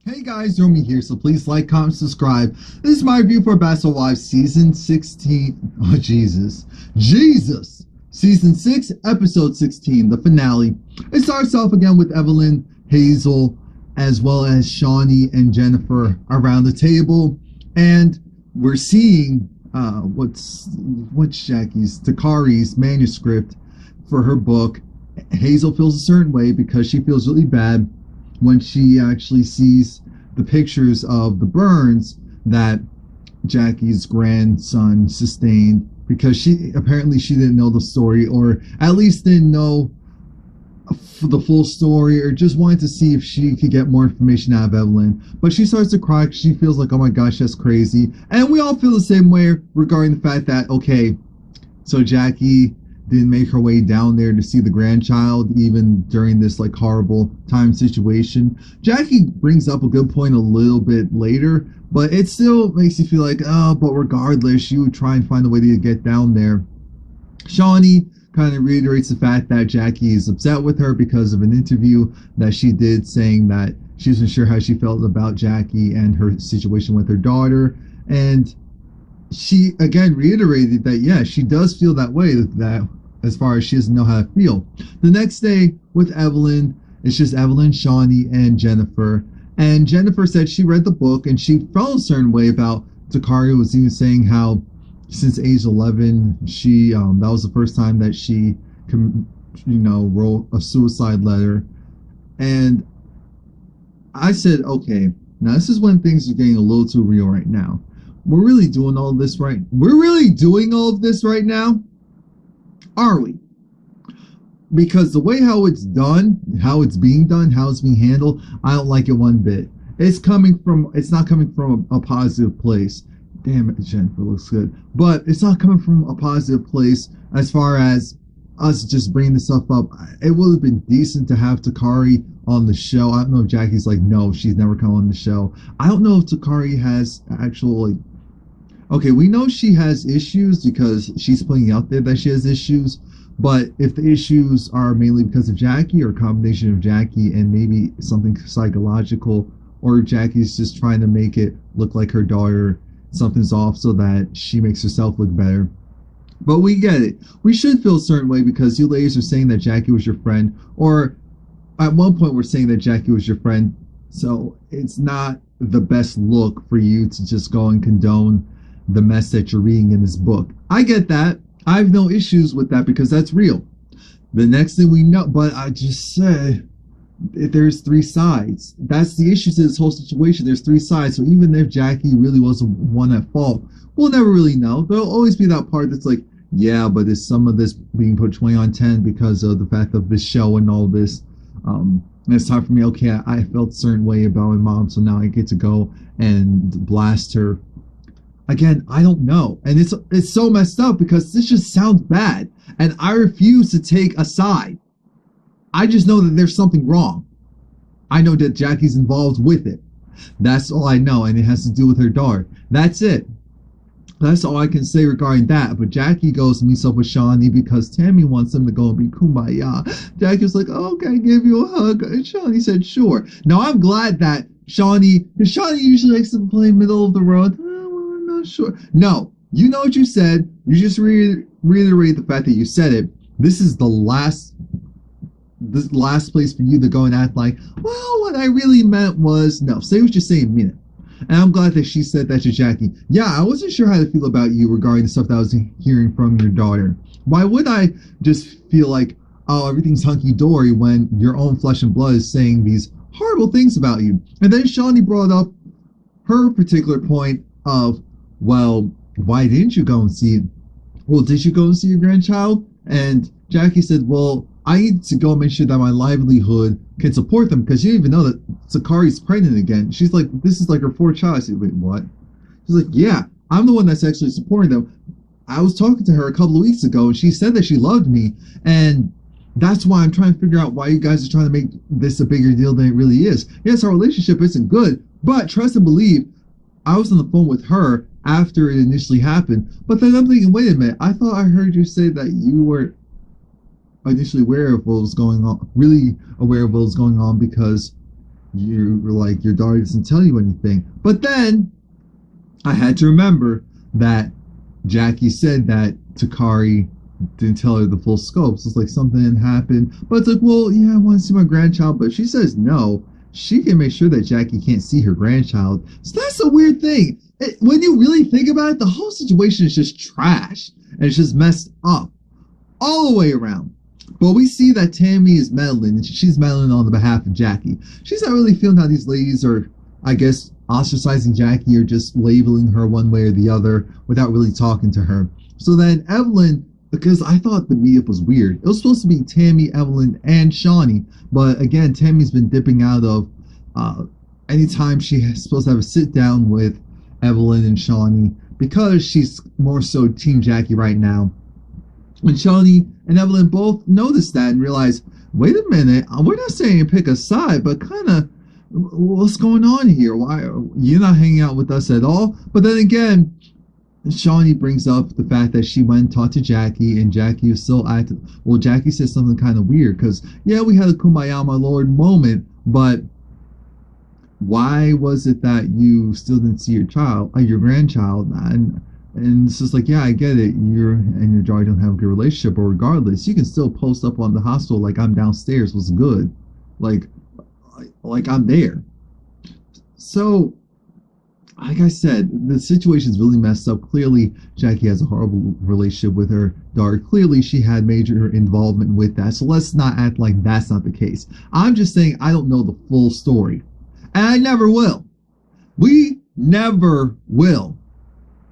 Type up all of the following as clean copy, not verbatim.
Hey guys, Romie here, so please like, comment, subscribe. This is my review for Basketball Wives Season 16. Oh, Jesus. Jesus! Season 6, Episode 16, the finale. It starts off again with Evelyn, Hazel, as well as Shawnee and Jennifer around the table. And we're seeing what's Takari's manuscript for her book. Hazel feels a certain way because she feels really bad when she actually sees the pictures of the burns that Jackie's grandson sustained, because she didn't know the story, or at least didn't know the full story, or just wanted to see if she could get more information out of Evelyn. But she starts to cry because she feels like, oh my gosh, that's crazy. And we all feel the same way regarding the fact that, okay, so Jackie didn't make her way down there to see the grandchild, even during this like horrible time situation. Jackie brings up a good point a little bit later, but it still makes you feel like, oh, but regardless, you would try and find a way to get down there. Shawnee kind of reiterates the fact that Jackie is upset with her because of an interview that she did, saying that she wasn't sure how she felt about Jackie and her situation with her daughter. And she again reiterated that, yeah, she does feel that way, that as far as she doesn't know how to feel. The next day with Evelyn, it's just Evelyn, Shawnee, and Jennifer. And Jennifer said she read the book and she felt a certain way about Takari. Was even saying how since age 11, she that was the first time that she wrote a suicide letter. And I said, okay, now this is when things are getting a little too real right now. We're really doing all of this right. We're really doing all of this right now. Are we? Because the way how it's done, how it's being done, how it's being handled, I don't like it one bit. It's not coming from a positive place. Damn it, Jennifer looks good. But it's not coming from a positive place as far as us just bringing this stuff up. It would have been decent to have Takari on the show. I don't know if Jackie's like, no, she's never come on the show. I don't know if Takari has actual, like, okay, we know she has issues because she's putting out there that she has issues, but if the issues are mainly because of Jackie, or a combination of Jackie and maybe something psychological, or Jackie's just trying to make it look like her daughter, something's off so that she makes herself look better. But we get it. We should feel a certain way because you ladies are saying that Jackie was your friend, or at one point we're saying that Jackie was your friend, so it's not the best look for you to just go and condone the mess that you're reading in this book. I get that. I have no issues with that because that's real. The next thing we know, but I just said there's three sides. That's the issue to this whole situation. There's three sides. So even if Jackie really was the one at fault, we'll never really know. There'll always be that part that's like, yeah, but is some of this being put 20 on 10 because of the fact of this show and all this? And it's time for me, okay, I felt a certain way about my mom, so now I get to go and blast her. Again, I don't know. And it's so messed up because this just sounds bad. And I refuse to take a side. I just know that there's something wrong. I know that Jackie's involved with it. That's all I know. And it has to do with her daughter. That's it. That's all I can say regarding that. But Jackie goes and meets up with Shawnee because Tammy wants them to go and be kumbaya. Jackie's like, oh, can I give you a hug? And Shawnee said, sure. Now, I'm glad that Shawnee usually likes to play middle of the road. Sure. No, you know what you said. You just reiterate the fact that you said it. This is the last place for you to go and act like, well, what I really meant was, no, say what you say and mean it. And I'm glad that she said that to Jackie. Yeah, I wasn't sure how to feel about you regarding the stuff that I was hearing from your daughter. Why would I just feel like, oh, everything's hunky-dory when your own flesh and blood is saying these horrible things about you? And then Shawnee brought up her particular point of, well, why didn't you go and see it? Well, did you go and see your grandchild? And Jackie said, well, I need to go and make sure that my livelihood can support them because you didn't even know that Sakari's pregnant again. She's like, this is like her fourth child. I said, wait, what? She's like, yeah, I'm the one that's actually supporting them. I was talking to her a couple of weeks ago and she said that she loved me. And that's why I'm trying to figure out why you guys are trying to make this a bigger deal than it really is. Yes, our relationship isn't good, but trust and believe, I was on the phone with her after it initially happened, but then I'm thinking, wait a minute, I thought I heard you say that you were initially aware of what was going on, really aware of what was going on because you were like, your daughter doesn't tell you anything. But then I had to remember that Jackie said that Takari didn't tell her the full scope. So it's like something happened. But it's like, well, yeah, I want to see my grandchild. But she says no. She can make sure that Jackie can't see her grandchild. So that's a weird thing. When you really think about it, the whole situation is just trash. And it's just messed up all the way around. But we see that Tammy is meddling, and she's meddling on the behalf of Jackie. She's not really feeling how these ladies are, I guess, ostracizing Jackie or just labeling her one way or the other without really talking to her. So then Evelyn, because I thought the meetup was weird. It was supposed to be Tammy, Evelyn, and Shawnee. But again, Tammy's been dipping out of anytime she's supposed to have a sit down with Evelyn and Shawnee because she's more so Team Jackie right now. When Shawnee and Evelyn both noticed that and realized, wait a minute, we're not saying pick a side, but kind of what's going on here? Why you're not hanging out with us at all? But then again, Shawnee brings up the fact that she went and talked to Jackie, and Jackie was still acting. Well, Jackie said something kind of weird because, yeah, we had a kumbaya, my lord moment, but why was it that you still didn't see your grandchild? And it's just like, yeah, I get it. You and your daughter don't have a good relationship, but regardless, you can still post up on the hostel like I'm downstairs was good, like I'm there. So like I said, the situation's really messed up. Clearly, Jackie has a horrible relationship with her daughter. Clearly, she had major involvement with that. So let's not act like that's not the case. I'm just saying I don't know the full story. And I never will. We never will.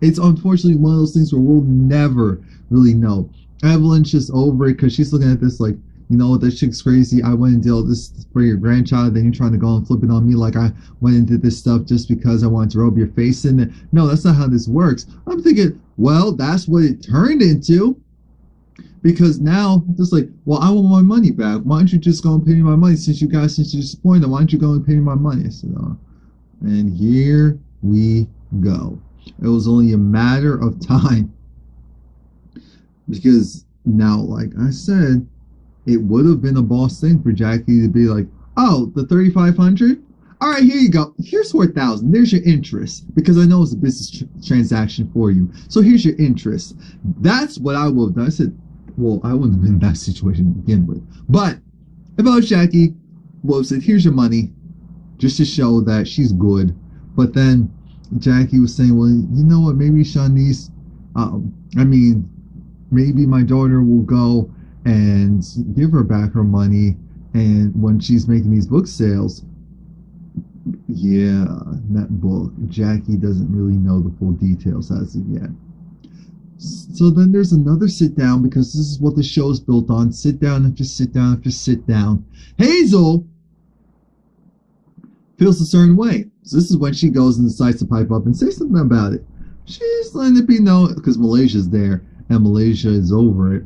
It's unfortunately one of those things where we'll never really know. Evelyn's just over it because she's looking at this like, you know what, that chick's crazy. I went and did all this for your grandchild, then you're trying to go and flip it on me like I went and did this stuff just because I wanted to rub your face in it. No, that's not how this works. I'm thinking, well, that's what it turned into. Because now, just like, well, I want my money back. Why don't you just go and pay me my money since you're disappointed? Why don't you go and pay me my money? I said, oh. And here we go. It was only a matter of time. Because now, like I said, it would have been a boss thing for Jackie to be like, oh, the 3,500? All right, here you go. Here's 4,000. There's your interest because I know it's a business transaction for you. So here's your interest. That's what I would have done. I said, well, I wouldn't have been in that situation to begin with. But if I was Jackie, well, I said, here's your money just to show that she's good. But then Jackie was saying, well, you know what? Maybe Shanice, maybe my daughter will go and give her back her money, and when she's making these book sales, yeah, that book, Jackie doesn't really know the full details as of yet. So then there's another sit down because this is what the show is built on. Sit down after sit down after sit down. Hazel feels a certain way. So this is when she goes and decides to pipe up and say something about it. She's letting it be known because Malaysia's there and Malaysia is over it.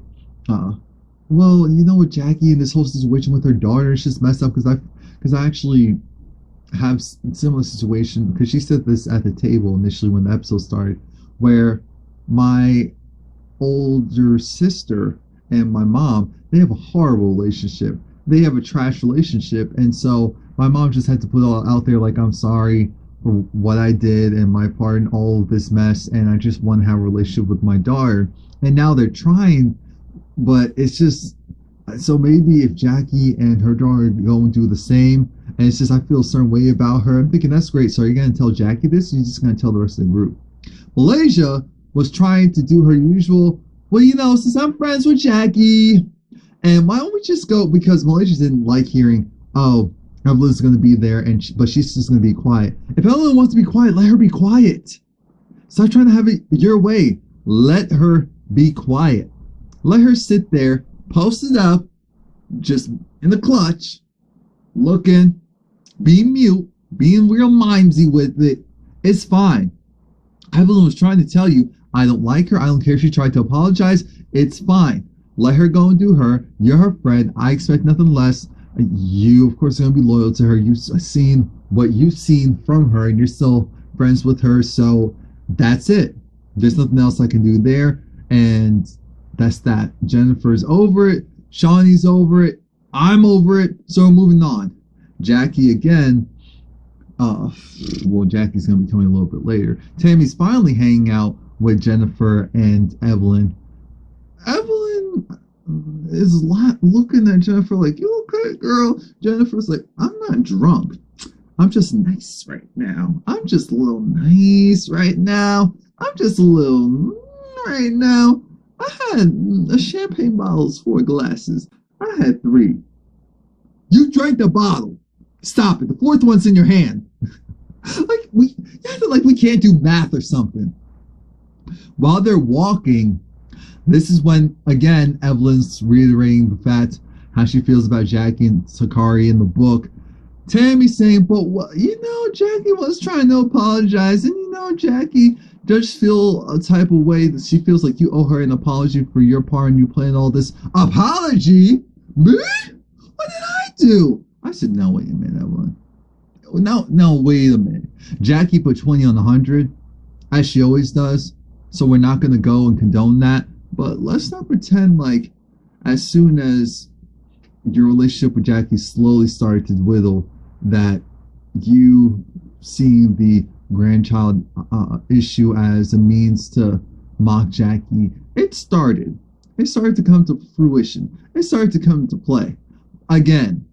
Well, you know what, Jackie, and this whole situation with her daughter is just messed up because I actually have a similar situation because she said this at the table initially when the episode started, where my older sister and my mom, they have a horrible relationship. They have a trash relationship, and so my mom just had to put it all out there like, I'm sorry for what I did and my part in all of this mess, and I just want to have a relationship with my daughter. And now they're trying, but it's just, so maybe if Jackie and her daughter go and do the same, and it's just I feel a certain way about her, I'm thinking that's great. So are you going to tell Jackie this, or are you just going to tell the rest of the group? Malaysia was trying to do her usual, well, you know, since I'm friends with Jackie, and why don't we just go, because Malaysia didn't like hearing, oh, Evelyn's going to be there, but she's just going to be quiet. If Evelyn wants to be quiet, let her be quiet. Stop trying to have it your way. Let her be quiet. Let her sit there, posted up, just in the clutch, looking, being mute, being real mimesy with it. It's fine. Evelyn was trying to tell you, I don't like her. I don't care if she tried to apologize. It's fine. Let her go and do her. You're her friend. I expect nothing less. You, of course, are going to be loyal to her. You've seen what you've seen from her, and you're still friends with her. So that's it. There's nothing else I can do there. And that's that. Jennifer's over it. Shawnee's over it. I'm over it. So we're moving on. Jackie, again, uh, well, Jackie's gonna be coming a little bit later. Tammy's finally hanging out with Jennifer and Evelyn. Evelyn is looking at Jennifer like, "You okay, girl?" Jennifer's like, "I'm not drunk. I'm just nice right now. I'm just a little nice right now. I'm just a little right now. I had a champagne bottle's 4 glasses. I had 3. You drank the bottle. Stop it. The 4th one's in your hand." Like we acted like we can't do math or something. While they're walking, this is when again Evelyn's reiterating the fact how she feels about Jackie and Sakari in the book. Tammy's saying, "But what, Jackie was trying to apologize, and Jackie does feel a type of way that she feels like you owe her an apology for your part in you playing all this." Apology? Me? What did I do? I said, "No, wait a minute, Evelyn. No, wait a minute. Jackie put 20 on the 100, as she always does, so we're not going to go and condone that. But let's not pretend like as soon as your relationship with Jackie slowly started to dwindle, that you seeing the grandchild issue as a means to mock Jackie. It started to come to fruition. It started to come to play. Again,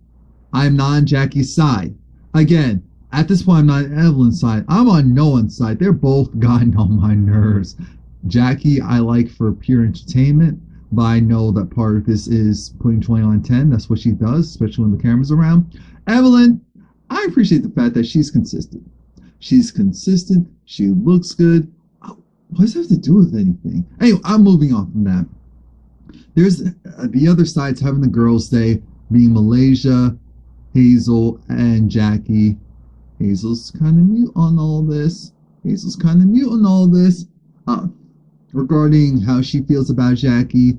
I'm not on Jackie's side. Again, at this point, I'm not on Evelyn's side. I'm on no one's side. They're both gotten on my nerves. Jackie, I like for pure entertainment, but I know that part of this is putting 20 on 10. That's what she does, especially when the camera's around. Evelyn, I appreciate the fact that she's consistent. She's consistent. She looks good. What does that have to do with anything? Anyway, I'm moving on from that. There's the other side's having the girls' day, being Malaysia, Hazel, and Jackie. Hazel's kind of mute on all this. Regarding how she feels about Jackie.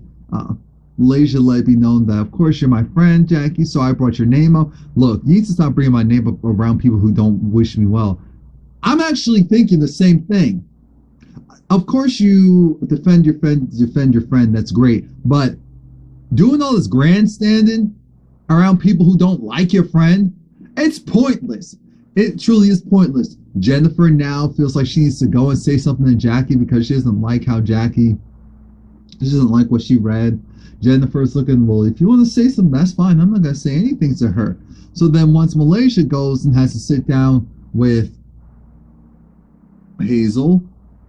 Malaysia let me know that, of course, you're my friend, Jackie, so I brought your name up. Look, you need to stop bringing my name up around people who don't wish me well. I'm actually thinking the same thing. Of course, you defend your friend, that's great. But doing all this grandstanding around people who don't like your friend, it's pointless. It truly is pointless. Jennifer now feels like she needs to go and say something to Jackie because she doesn't like she doesn't like what she read. Jennifer's looking, well, if you want to say something, that's fine. I'm not going to say anything to her. So then once Malaysia goes and has to sit down with Hazel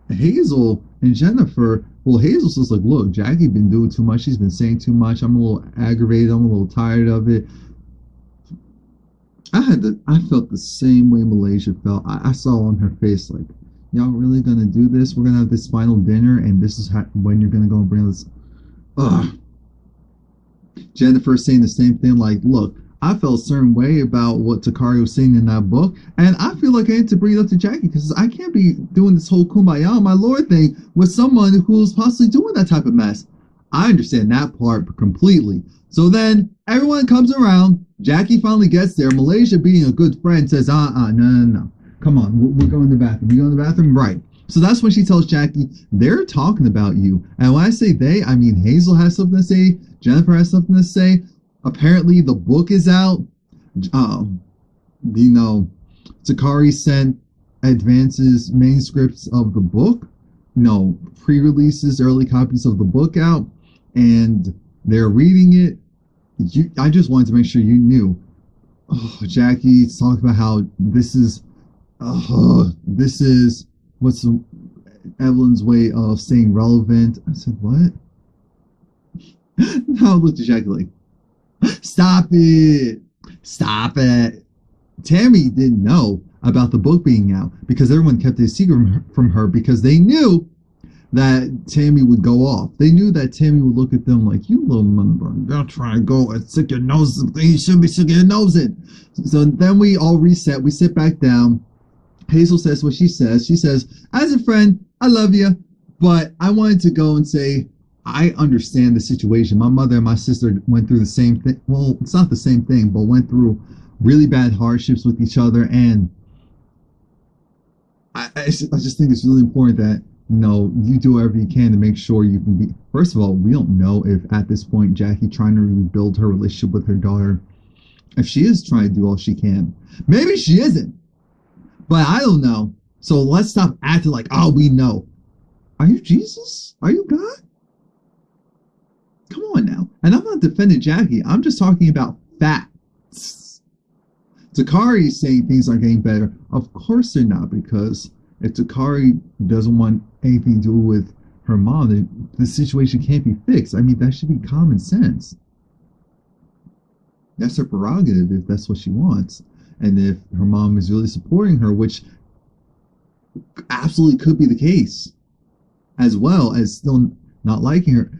and Jennifer, well, Hazel's just like, look, Jackie been doing too much. She's been saying too much. I'm a little aggravated. I'm a little tired of it. I felt the same way Malaysia felt. I saw on her face, like, y'all really gonna do this? We're gonna have this final dinner, and this is when you're gonna go and bring this. Ugh. Jennifer saying the same thing, like, look, I felt a certain way about what Takari was saying in that book, and I feel like I need to bring it up to Jackie because I can't be doing this whole kumbaya, my lord thing with someone who's possibly doing that type of mess. I understand that part completely. So then everyone comes around. Jackie finally gets there. Malaysia, being a good friend, says, no. Come on, we're going to the bathroom. You go to the bathroom? Right. So that's when she tells Jackie, they're talking about you. And when I say they, I mean Hazel has something to say. Jennifer has something to say. Apparently the book is out. Takari sent advances, manuscripts of the book. No, pre-releases, early copies of the book out. And they're reading it. I just wanted to make sure you knew. Jackie's talking about how this is what's Evelyn's way of staying relevant. I said, what? Now I looked at Jackie like, stop it. Tammy didn't know about the book being out because everyone kept it a secret from her because they knew that Tammy would go off. They knew that Tammy would look at them like, you little motherfucker, don't try and go and stick your nose in things you shouldn't be sticking your nose in. So then we all reset. We sit back down. Hazel says what she says. She says, as a friend, I love you, but I wanted to go and say, I understand the situation. My mother and my sister went through the same thing. Well, it's not the same thing, but went through really bad hardships with each other. And I just think it's really important that you do whatever you can to make sure you can be. First of all, we don't know if at this point Jackie trying to rebuild her relationship with her daughter, if she is trying to do all she can. Maybe she isn't. but I don't know. So let's stop acting like, oh, we know. Are you Jesus? Are you God? Come on now. And I'm not defending Jackie. I'm just talking about facts. Takari is saying things are getting better. Of course they're not, because if Takari doesn't want anything to do with her mom, then the situation can't be fixed. I mean, that should be common sense. That's her prerogative if that's what she wants. And if her mom is really supporting her, which absolutely could be the case, as well as still not liking her.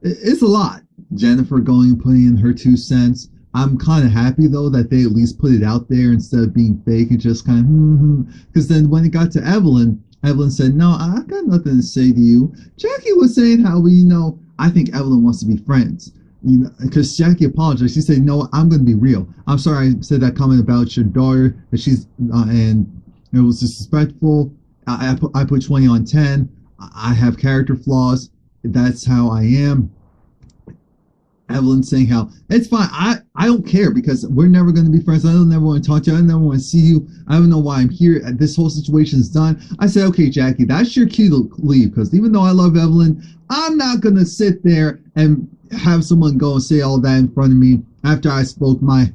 It's a lot. Jennifer going and putting in her 2 cents. I'm kind of happy, though, that they at least put it out there instead of being fake and just kind of, Because then when it got to Evelyn, Evelyn said, no, I've got nothing to say to you. Jackie was saying how, I think Evelyn wants to be friends. Because Jackie apologized. She said, no, I'm going to be real. I'm sorry I said that comment about your daughter, that she's, and it was disrespectful. I put 20 on 10. I have character flaws. That's how I am. Evelyn saying how it's fine. I don't care because we're never going to be friends. I don't never want to talk to you. I never want to see you. I don't know why I'm here. This whole situation is done. I said, okay, Jackie, that's your cue to leave, because even though I love Evelyn, I'm not going to sit there and have someone go and say all that in front of me after I spoke my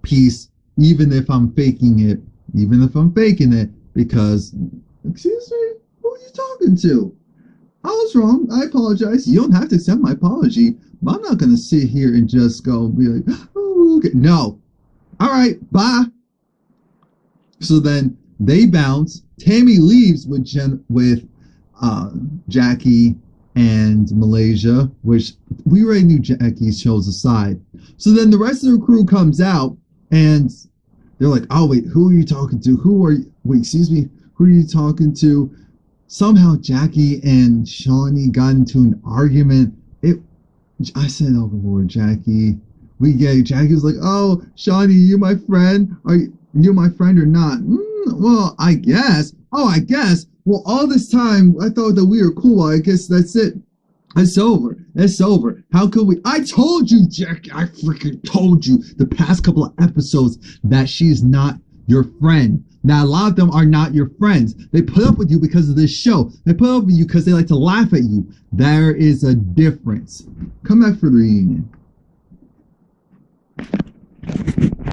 piece, even if I'm faking it. Because, excuse me, who are you talking to? I was wrong. I apologize. You don't have to accept my apology, but I'm not going to sit here and just go and be like, oh, okay. No. All right, bye. So then they bounce. Tammy leaves with Jackie and Malaysia, which we already knew Jackie chose a side. So then the rest of the crew comes out, and they're like, oh, wait, who are you talking to? Who are you talking to? Somehow Jackie and Shawnee got into an argument. I said, oh Lord, Jackie. Jackie was like, oh, Shawnee, you my friend? Are you my friend or not? Well, I guess. Oh, I guess. Well, all this time, I thought that we were cool. I guess that's it. It's over. It's over. How could we? I told you, Jackie. I freaking told you the past couple of episodes that she's not your friend. Now, a lot of them are not your friends. They put up with you because of this show. They put up with you because they like to laugh at you. There is a difference. Come back for the reunion.